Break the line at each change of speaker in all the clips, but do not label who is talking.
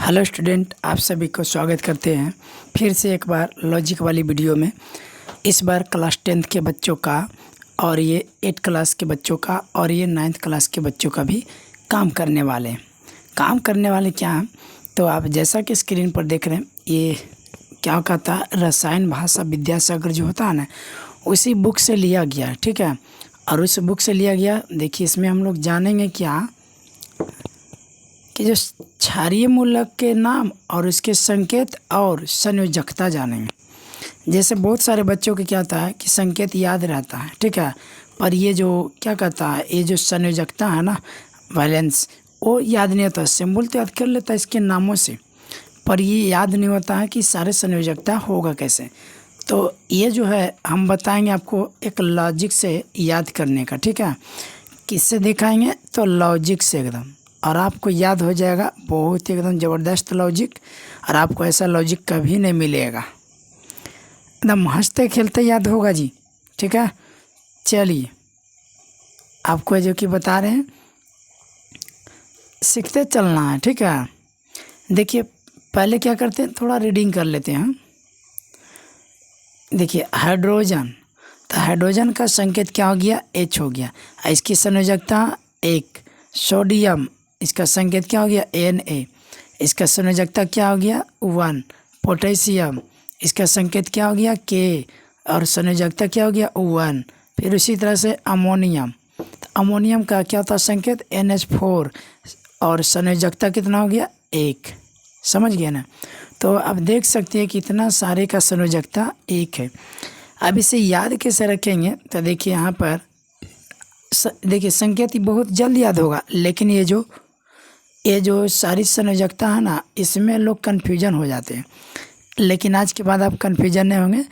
Hello student, आप सभी को स्वागत करते हैं फिर से एक बार लॉजिक वाली वीडियो में। इस बार क्लास 10th के बच्चों का और ये 8th क्लास के बच्चों का और ये 9th क्लास के बच्चों का भी काम करने वाले क्या हैं। तो आप जैसा कि स्क्रीन पर देख रहे हैं, ये क्या कहता है, रसायन भाषा विद्यासागर जो होता है ना, उसी बुक से लिया गया है। ठीक है, और उस बुक से लिया गया। देखिए, इसमें हम लोग जानेंगे क्या कि जो क्षारीय मूलक के नाम और उसके संकेत और संयोजकता जानेंगे। जैसे बहुत सारे बच्चों को क्या होता है कि संकेत याद रहता है, ठीक है, पर ये जो क्या कहता है, ये जो संयोजकता है ना, वैलेंस, वो याद नहीं होता। सिंबल तो याद कर लेता है इसके नामों से, पर ये याद नहीं होता है कि सारे संयोजकता होगा कैसे। तो ये जो है हम बताएंगे आपको एक लॉजिक से याद करने का। ठीक है, किससे दिखाएंगे तो लॉजिक से एकदम, और आपको याद हो जाएगा बहुत ही एकदम ज़बरदस्त लॉजिक। और आपको ऐसा लॉजिक कभी नहीं मिलेगा, एकदम हंसते खेलते याद होगा जी। ठीक है, चलिए आपको जो कि बता रहे हैं, सीखते चलना है। ठीक है, देखिए पहले क्या करते हैं, थोड़ा रीडिंग कर लेते हैं। देखिए हाइड्रोजन, तो हाइड्रोजन का संकेत क्या हो गया, H हो गया। इसकी संयोजकता 1। सोडियम, इसका संकेत क्या हो गया, Na। इसका संयोजकता क्या हो गया, 1। पोटेशियम, इसका संकेत क्या हो गया, K, और संयोजकता क्या हो गया, 1। फिर उसी तरह से अमोनियम, तो अमोनियम का क्या होता है संकेत, NH4, और संयोजकता कितना हो गया, 1। समझ गए ना। तो अब देख सकते हैं कि इतना सारे का संयोजकता 1 है। अब इसे याद कैसे रखेंगे, तो देखिए यहाँ पर देखिए संकेत बहुत जल्द याद होगा, लेकिन ये जो सारी संयोजकता है ना, इसमें लोग कन्फ्यूजन हो जाते हैं। लेकिन आज के बाद आप कन्फ्यूजन नहीं होंगे।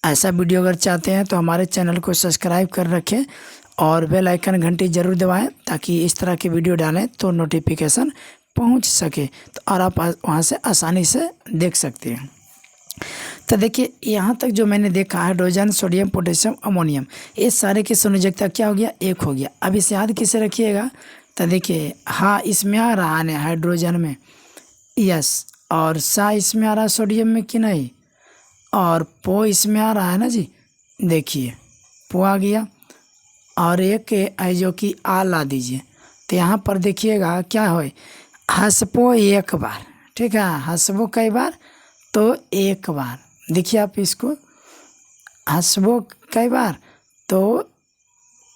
ऐसा वीडियो अगर चाहते हैं तो हमारे चैनल को सब्सक्राइब कर रखें और बेल आइकन घंटी ज़रूर दबाएं, ताकि इस तरह की वीडियो डालें तो नोटिफिकेशन पहुंच सके, तो और आप वहां से आसानी से देख सकते हैं। तो देखिए यहाँ तक जो मैंने देखा, हाइड्रोजन, सोडियम, पोटेशियम, अमोनियम, ये सारे की संयोजकता क्या हो गया, 1 हो गया। अब इसे याद किसे रखिएगा, तो देखिए हाँ इसमें आ रहा है हाइड्रोजन में, यस, और सा इसमें आ रहा है सोडियम में कि नहीं, और पो इसमें आ रहा है ना जी। देखिए पो आ गया, और एक जो कि आ ला दीजिए। तो यहाँ पर देखिएगा क्या हो, हंसपो 1 बार। ठीक है, हंसबो कई बार, तो 1 बार। देखिए आप इसको, हंसबो कई बार तो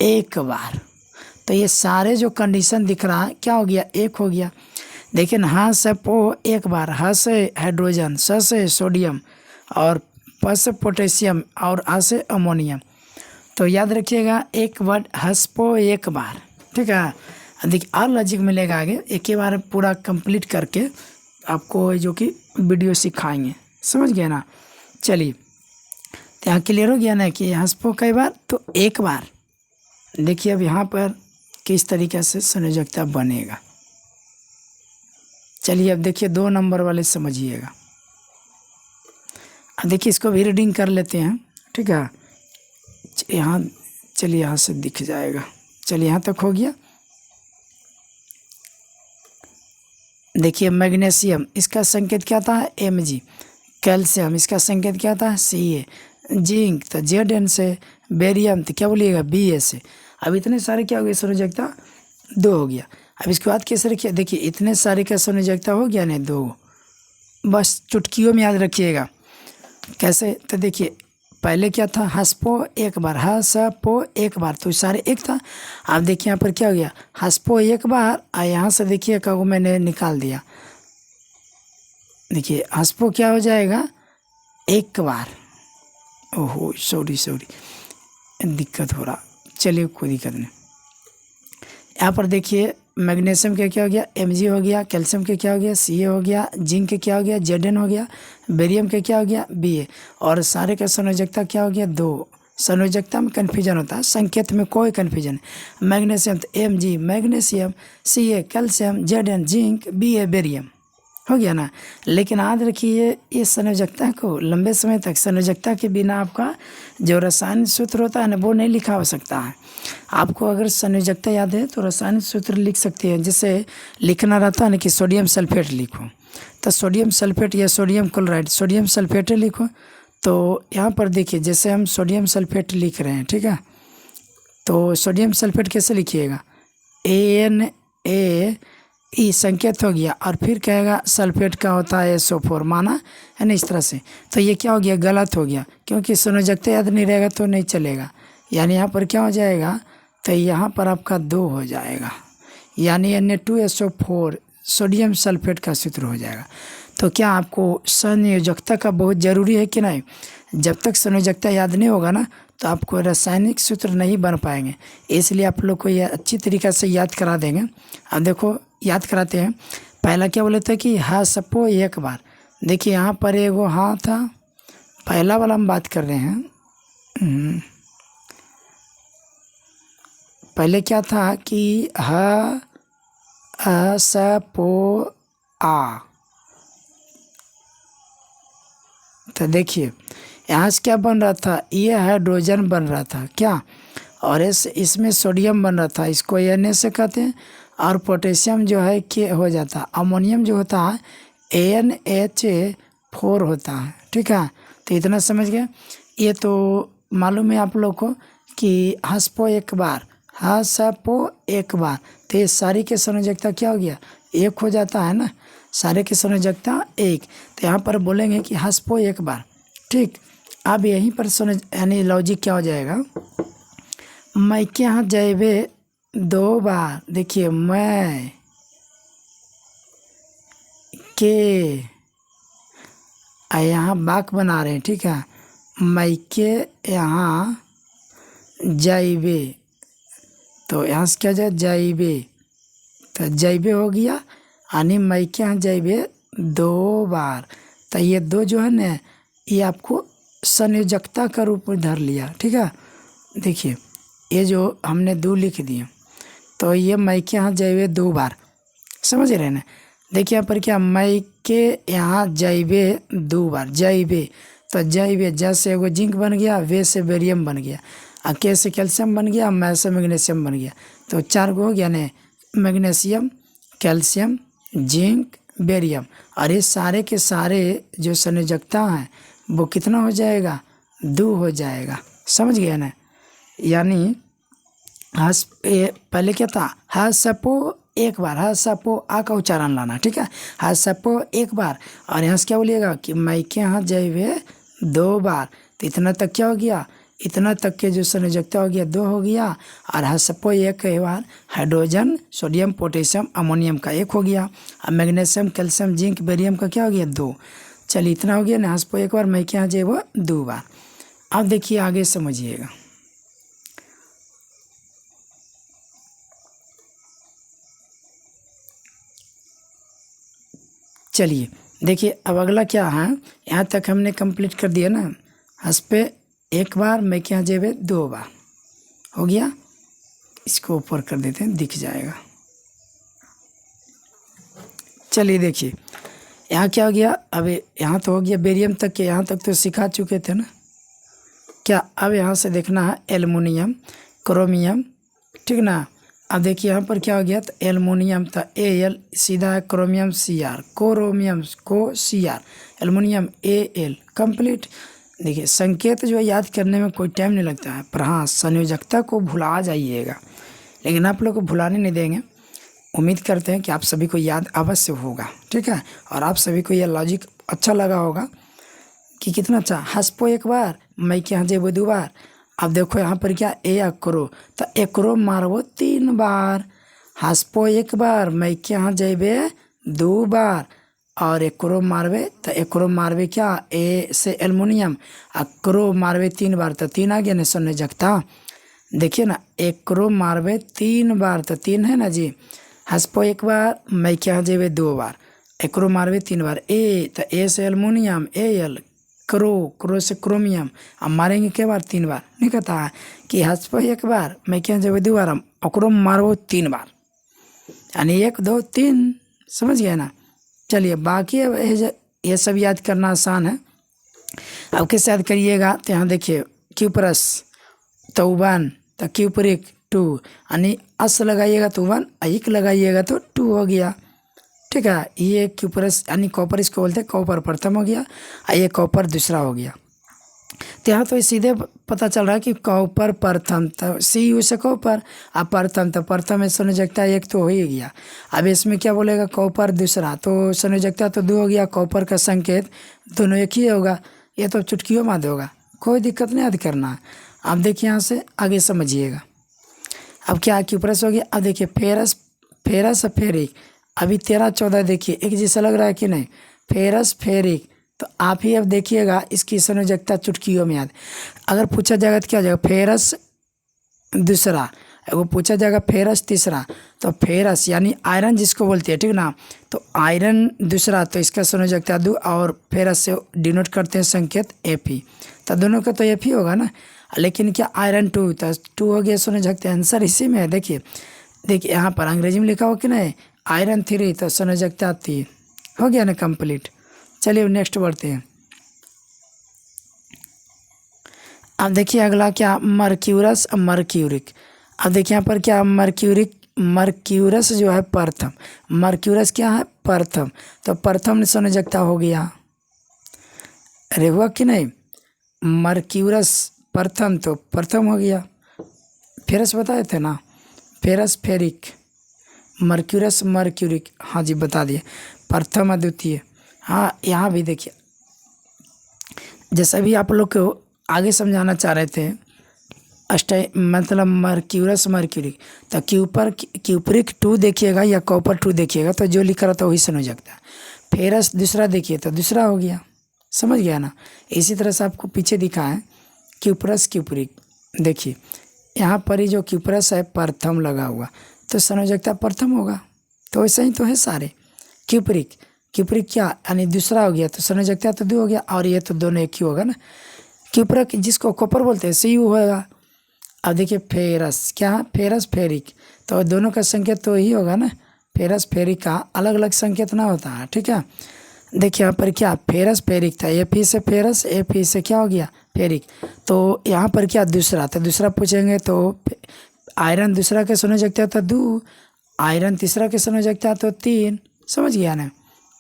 1 बार। तो ये सारे जो कंडीशन दिख रहा है क्या हो गया, 1 हो गया। देखिए हाँ से पो 1 बार, ह से हाइड्रोजन, स से सोडियम, और प से पोटेशियम, और आ से अमोनियम। तो याद रखिएगा एक वर्ड हंसपो 1 बार। ठीक है, देखिए और लॉजिक मिलेगा आगे, एक ही बार पूरा कंप्लीट करके आपको जो कि वीडियो सिखाएंगे। समझ गए ना। चलिए तो यहाँ क्लियर हो गया ना कि हंसपो कई बार तो 1 बार। देखिए अब यहाँ पर किस तरीके से संयोजकता बनेगा। चलिए अब देखिए 2 नंबर वाले समझिएगा। अब देखिए इसको भी रीडिंग कर लेते हैं। ठीक है, यहाँ चलिए यहाँ से दिख जाएगा। चलिए यहाँ तक हो गया। देखिए मैग्नीशियम, इसका संकेत क्या था, Mg। कैल्शियम, इसका संकेत क्या था, Ca। जिंक तो Zn से। बेरियम तो क्या बोलिएगा, Ba से। अब इतने सारे क्या हो गए, संयोजकता 2 हो गया। अब इसके बाद कैसे रखिए, देखिए इतने सारे का संयोजकता हो गया ना 2, बस चुटकियों में याद रखिएगा कैसे। तो देखिए पहले क्या था, हंसपो 1 बार, हंसपो 1 बार, तो सारे 1 था। अब देखिए यहाँ पर क्या हो गया, हंसपो 1 बार, और यहाँ से देखिए क्या मैंने निकाल दिया। देखिए हंसपो क्या हो जाएगा, 1 बार। ओहो सॉरी दिक्कत हो रहा, चलिए कोई दिक्कत नहीं। यहाँ पर देखिए मैग्नीशियम के क्या हो गया, Mg हो गया। कैल्शियम के क्या हो गया, Ca हो गया। जिंक के क्या हो गया, Zn हो गया। बेरियम के क्या हो गया, Ba। और सारे का संयोजकता क्या हो गया, 2। संयोजकता में कन्फ्यूजन होता है, संकेत में कोई कन्फ्यूजन नहीं। मैग्नीशियम तो Mg magnesium, Ca calcium, Zn zinc, Ba barium. हो गया ना। लेकिन याद रखिए इस संयोजकता को लंबे समय तक संयोजकता के बिना आपका जो रासायनिक सूत्र होता है ना वो नहीं लिखा हो सकता है। आपको अगर संयोजकता याद है तो रासायनिक सूत्र लिख सकते हैं। जैसे लिखना रहता है ना कि सोडियम सल्फेट लिखो तो सोडियम सल्फेट या सोडियम क्लोराइड सोडियम सल्फेट लिखो। तो यहाँ पर देखिए जैसे हम सोडियम सल्फेट लिख रहे हैं, ठीक है, तो सोडियम सल्फेट कैसे लिखिएगा, ANA ई संकेत हो गया और फिर कहेगा सल्फेट का होता है SO4 माना है ना, इस तरह से। तो ये क्या हो गया, गलत हो गया, क्योंकि संयोजकता याद नहीं रहेगा तो नहीं चलेगा। यानी यहाँ पर क्या हो जाएगा, तो यहाँ पर आपका 2 हो जाएगा, यानी Na2SO4 सोडियम सल्फेट का सूत्र हो जाएगा। तो क्या आपको संयोजकता का बहुत ज़रूरी है कि नहीं। जब तक संयोजकता याद नहीं होगा ना तो आपको रासायनिक सूत्र नहीं बन पाएंगे। इसलिए आप लोग को यह अच्छी तरीक़ा से याद करा देंगे। अब देखो याद कराते हैं। पहला क्या बोले थे कि हाँ सपो एक बार। देखिए यहाँ पर एगो हाँ था, पहला वाला हम बात कर रहे हैं। पहले क्या था कि ह सपो आ। तो देखिए यहाँ से क्या बन रहा था, ये हाइड्रोजन बन रहा था क्या, और इसमें सोडियम बन रहा था, इसको Na से कहते हैं। और पोटेशियम जो है के हो जाता है, अमोनियम जो होता है NH4 होता है, ठीक है। तो इतना समझ गए। ये तो मालूम है आप लोग को कि हसपो एक बार, हसपो एक बार, तो ये सारी के संयोजकता क्या हो गया, एक हो जाता है ना, सारे की संयोजकता एक। तो यहाँ पर बोलेंगे कि हसपो एक बार, ठीक। अब यहीं पर यानी लॉजिक क्या हो जाएगा, मैं के यहाँ जैबे 2 बार। देखिए मैं के यहाँ बाक बना रहे हैं, ठीक है, मैं के यहाँ जैबे, तो यहाँ से क्या जाए जैबे, तो जैबे हो गया, यानी मैं के यहाँ जैबे 2 बार। तो ये 2 जो है ना ये आपको संयोजकता का रूप में धर लिया, ठीक है। देखिए ये जो हमने 2 लिख दिए, तो ये मैं के यहाँ जैबे 2 बार, समझ रहे ना। देखिए यहाँ पर क्या, मैं के यहाँ जैबे 2 बार, जैबे, तो जैबे जैसे एगो जिंक बन गया, वे से बेरियम बन गया, और के से कैल्शियम बन गया, मैं से मैग्नीशियम बन गया। तो 4 गो हो गया ने, मैग्नीशियम, कैल्शियम, जिंक, बेरियम। और ये सारे के सारे जो संयोजकता हैं वो कितना हो जाएगा, 2 हो जाएगा, समझ गया ना। यानी पहले क्या था, हसपो एक बार, हसपो आ का उच्चारण लाना, ठीक है, हसपो एक बार। और यहाँ से क्या बोलिएगा कि मैं के यहाँ जैबे 2 बार। तो इतना तक क्या हो गया, इतना तक के जो संयोजकता हो गया 2 हो गया। और हसपो एक बार हाइड्रोजन, सोडियम, पोटेशियम, अमोनियम का 1 हो गया। और मैग्नीशियम, कैल्शियम, जिंक, बेरियम का क्या हो गया 2। चलिए इतना हो गया ना, हसपो एक बार, मैं के यहाँ जैबे 2 बार। अब देखिए आगे समझिएगा। चलिए देखिए अब अगला क्या है, यहाँ तक हमने कंप्लीट कर दिया ना, हसपे एक बार, मैं के यहाँ जैबे 2 बार हो गया। इसको ऊपर कर देते हैं, दिख जाएगा। चलिए देखिए यहाँ क्या हो गया, अब यहाँ तो हो गया बेरियम तक के, यहाँ तक तो सिखा चुके थे ना क्या। अब यहाँ से देखना है एल्युमिनियम, क्रोमियम, ठीक ना। अब देखिए यहाँ पर क्या हो गया, तो एल्युमिनियम था Al, सीधा है क्रोमियम Cr, क्रोमियम को Cr, एल्युमिनियम Al, कंप्लीट। देखिए संकेत जो याद करने में कोई टाइम नहीं लगता है, पर हाँ संयोजकता को भुला जाइएगा, लेकिन आप लोग को भुलाने नहीं देंगे। उम्मीद करते हैं कि आप सभी को याद अवश्य होगा, ठीक है। और आप सभी को यह लॉजिक अच्छा लगा होगा कि कितना अच्छा, हसपो एक बार, मैं के यहाँ जैबे 2 बार। अब देखो यहाँ पर क्या, एकरो, तो एकरो मारबो 3 बार, हसपो एक बार, मैं के यहाँ जैबे 2 बार। और एकरो मारबे, तो एकरो मारबे क्या, ए से एल्युमिनियम, अक्रो मारबे 3 बार, तो 3 आ गया ना संयोजकता। देखिए ना एकरो मारबे 3 बार, तो 3 है ना जी। हसपो एक बार, मैं के यहाँ जैबे 2 बार, एकरो मारबे 3 बार, ए, तो ए से एल्युमिनियम Al, क्रो से क्रोमियम, अब मारेंगे क्या बार, 3 बार। नहीं कहता है कि हसपो एक बार, मैं क्या जब 2 बार, हम ओकरो मारो 3 बार, यानी 1 2 3, समझ गया ना। चलिए बाकी अब ये सब याद करना आसान है। अब कैसे याद करिएगा, तो यहाँ देखिए क्यू प्लस तो 1, तो क्यू पर 1 2, यानी अस लगाइएगा तो 1, एक लगाइएगा तो 2 हो गया। ठीक है, ये क्यू प्लस यानी कॉपर इसको बोलते हैं, कॉपर प्रथम हो गया और ये कॉपर दूसरा हो गया। तो यहाँ तो सीधे पता चल रहा है कि कॉपर प्रथम, तो सी यू से कॉपर, अब प्रथम तो प्रथम में संयोजकता एक तो हो ही गया। अब इसमें क्या बोलेगा, कॉपर दूसरा, तो संयोजकता तो 2 हो गया, कॉपर का संकेत दोनों एक ही होगा, ये तो चुटकियों में होगा, कोई दिक्कत नहीं याद करना है। अब देखिए यहाँ से आगे समझिएगा। अब क्या क्यू प्लस हो गया। अब देखिए फेरस फेरस फेरिक, अभी 13 14 देखिए एक जैसा लग रहा है कि नहीं, फेरस फेरिक, तो आप ही अब देखिएगा इसकी संयोजकता चुटकियों में याद। अगर पूछा जाएगा तो क्या हो जाएगा, फेरस दूसरा, वो पूछा जाएगा फेरस तीसरा, तो फेरस यानी आयरन जिसको बोलते हैं, ठीक ना, तो आयरन दूसरा, तो इसका संयोजकता 2, और फेरस से डिनोट करते हैं संकेत Fe, तो दोनों का तो Fe होगा ना। लेकिन क्या आयरन 2, तो 2 हो गया संयोजकता, आंसर इसी में है। देखिए देखिए यहाँ पर अंग्रेजी में लिखा हो कि नहीं, आयरन 3, तो संयोजकता 3 हो गया ना कंप्लीट। चलिए नेक्स्ट बढ़ते हैं। अब देखिए अगला क्या, मर्क्यूरस मर्क्यूरिक। अब देखिए यहाँ पर क्या, मर्क्यूरस जो है प्रथम, मर्क्यूरस क्या है प्रथम, तो प्रथम संयोजकता हो गया। अरे हुआ कि नहीं, मर्क्यूरस प्रथम तो प्रथम हो गया। फेरस बताए थे ना, फेरस फेरिक, मर्क्यूरस मर्क्यूरिक, हाँ जी बता दिए, प्रथम अद्वितीय। हाँ यहाँ भी देखिए, जैसा भी आप लोग को आगे समझाना चाह रहे थे, मतलब मर्क्यूरस मर्क्यूरिक, तो क्यूपरिक 2 देखिएगा या कॉपर 2 देखिएगा, तो जो लिखा रहता है वही संयोजकता है। फेरस दूसरा देखिए तो दूसरा हो गया, समझ गया ना। इसी तरह से आपको पीछे दिखा है क्यूपरस क्यूपरिक, देखिए यहाँ पर ही जो क्यूपरस है प्रथम लगा हुआ, तो संयोजकता प्रथम होगा, तो वैसे ही तो है सारे। क्यूपरिक क्यूपरिक क्या यानी दूसरा हो गया, तो संयोजकता तो 2 हो गया, और ये तो दोनों एक ही होगा ना। क्यूपरिक जिसको कॉपर बोलते हैं Cu होगा। अब देखिए फेरस क्या, फेरस फेरिक, तो दोनों का संकेत तो यही होगा ना, फेरस फेरिक का अलग अलग संकेत ना होता है। ठीक है, देखिए यहाँ पर क्या फेरस फेरिक था, Fe से फेरस, Fe से क्या हो गया फेरिक, तो यहाँ पर क्या दूसरा, तो दूसरा पूछेंगे तो आयरन दूसरा के संयोजकता था 2, आयरन तीसरा के संयोजकता तो 3, समझ गया ना।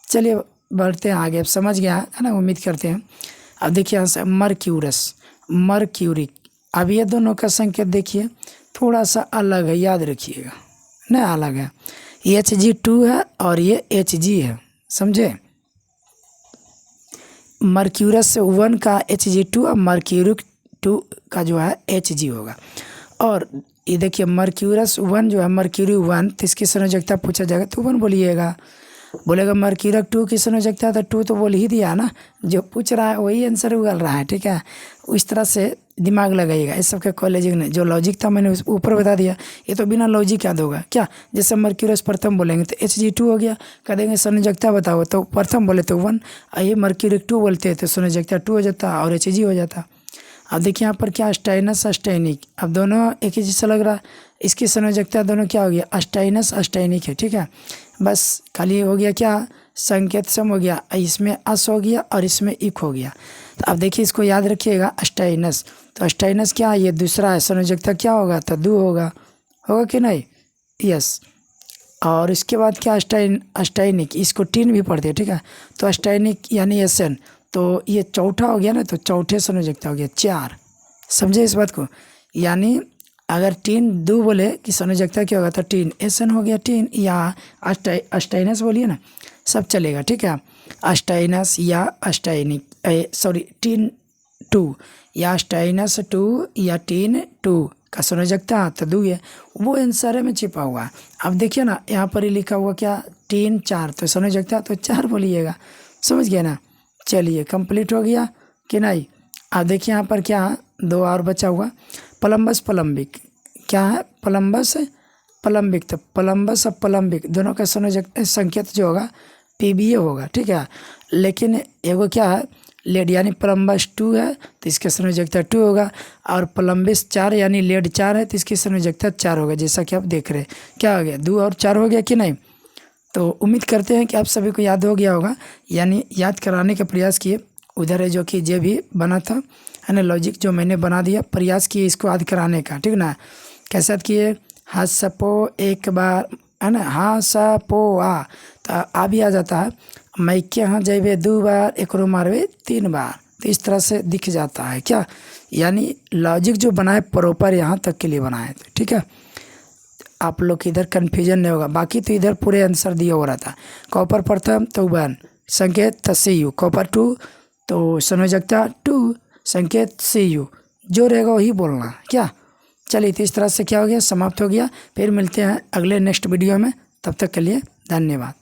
चलिए बढ़ते हैं आगे, अब समझ गया है ना, उम्मीद करते हैं। अब देखिए यहाँ से मर्क्यूरस मर्क्यूरिक, अब ये दोनों का संकेत देखिए थोड़ा सा अलग है, याद रखिएगा ना, अलग है, Hg2 है और ये Hg है, समझे। मर्क्यूरस से 1 का Hg2 और मर्क्यूरिक 2 का जो है Hg होगा। और ये देखिए मर्क्यूरस 1 जो है मर्क्यूरी 1, तो इसकी संयोजकता पूछा जाएगा तो 1 बोलिएगा, बोलेगा मर्क्यूरिक 2 की संयोजकता, तो 2 तो बोल ही दिया ना, जो पूछ रहा है वही आंसर उगल रहा है। ठीक है, इस तरह से दिमाग लगाइएगा, इस सब के कॉलेज ने जो लॉजिक था मैंने ऊपर बता दिया, ये तो बिना लॉजिक याद होगा क्या। जैसे मर्क्यूरस प्रथम बोलेंगे तो Hg2 हो गया, कह देंगे संयोजकता बताओ तो प्रथम बोले तो 1, ये मर्क्यूरिक 2 बोलते हैं तो संयोजकता 2 हो जाता और Hg हो जाता। अब देखिए यहाँ पर क्या अस्टाइनस अस्टाइनिक, अब दोनों एक ही जैसा लग रहा है, इसकी संयोजकता दोनों क्या हो गया अस्टाइनस अस्टाइनिक है। ठीक है, बस खाली हो गया क्या संकेत सम हो गया, इसमें अस हो गया और इसमें इक हो गया। तो अब देखिए इसको याद रखिएगा अस्टाइनस, तो अस्टाइनस क्या है, ये दूसरा है, संयोजकता क्या होगा तो 2 होगा, होगा कि नहीं, यस। और इसके बाद क्या अस्टाइनिक, इसको टीन भी पढ़ते हैं। ठीक है, तो अस्टाइनिक यानी Sn, तो ये चौथा हो गया ना, तो चौथे संयोजकता हो गया 4, समझे इस बात को। यानी अगर टीन 2 बोले कि संयोजकता क्या होगा तो टीन Sn हो गया टीन, या अस्टाइनस बोलिए ना, सब चलेगा। ठीक है, अस्टाइनस या अस्टाइनिक, सॉरी टीन 2 या अस्टाइनस 2 या टीन 2 का संयोजकता तो 2 है, वो आंसर में छिपा हुआ है। अब देखिए ना यहाँ पर ही लिखा हुआ क्या टीन 4, तो संयोजकता तो 4 बोलिएगा, समझ गया ना। चलिए कंप्लीट हो गया कि नहीं। अब देखिए यहाँ पर क्या 2 और बचा हुआ, प्लम्बस प्लम्बिक, क्या है प्लम्बस प्लम्बिक, तो प्लम्बस और प्लम्बिक दोनों का संकेत जो होगा PBA होगा। ठीक है, लेकिन एगो क्या है लेड यानी प्लम्बस 2 है तो इसका संयोजकता 2 होगा, और प्लम्बिस 4 यानी लेड 4 है तो इसकी संयोजकता 4 होगा, जैसा कि आप देख रहे हैं क्या हो गया 2 और 4 हो गया कि नहीं। तो उम्मीद करते हैं कि आप सभी को याद हो गया होगा, यानी याद कराने का प्रयास किए। उधर है जो कि जे भी बना था, है ना, लॉजिक जो मैंने बना दिया, प्रयास किए इसको याद कराने का, ठीक ना। कैसे याद किए? हाँ सपो एक बार, है ना, हाँ सपो आ, तो आ भी आ जाता है। मैं के यहाँ जेबे 2 बार, एकरो मारवे 3 बार, तो इस तरह से दिख जाता है क्या, यानी लॉजिक जो बनाए प्रॉपर यहाँ तक के लिए बनाए थे, ठीक है। आप लोग के इधर कन्फ्यूजन नहीं होगा, बाकी तो इधर पूरे आंसर दिया हो रहा था। कॉपर प्रथम तो 1, संकेत तस्यु, कॉपर 2 तो संयोजकता 2, संकेत CU, जो रहेगा वही बोलना क्या। चलिए, तो इस तरह से क्या हो गया, समाप्त हो गया। फिर मिलते हैं अगले नेक्स्ट वीडियो में, तब तक के लिए धन्यवाद।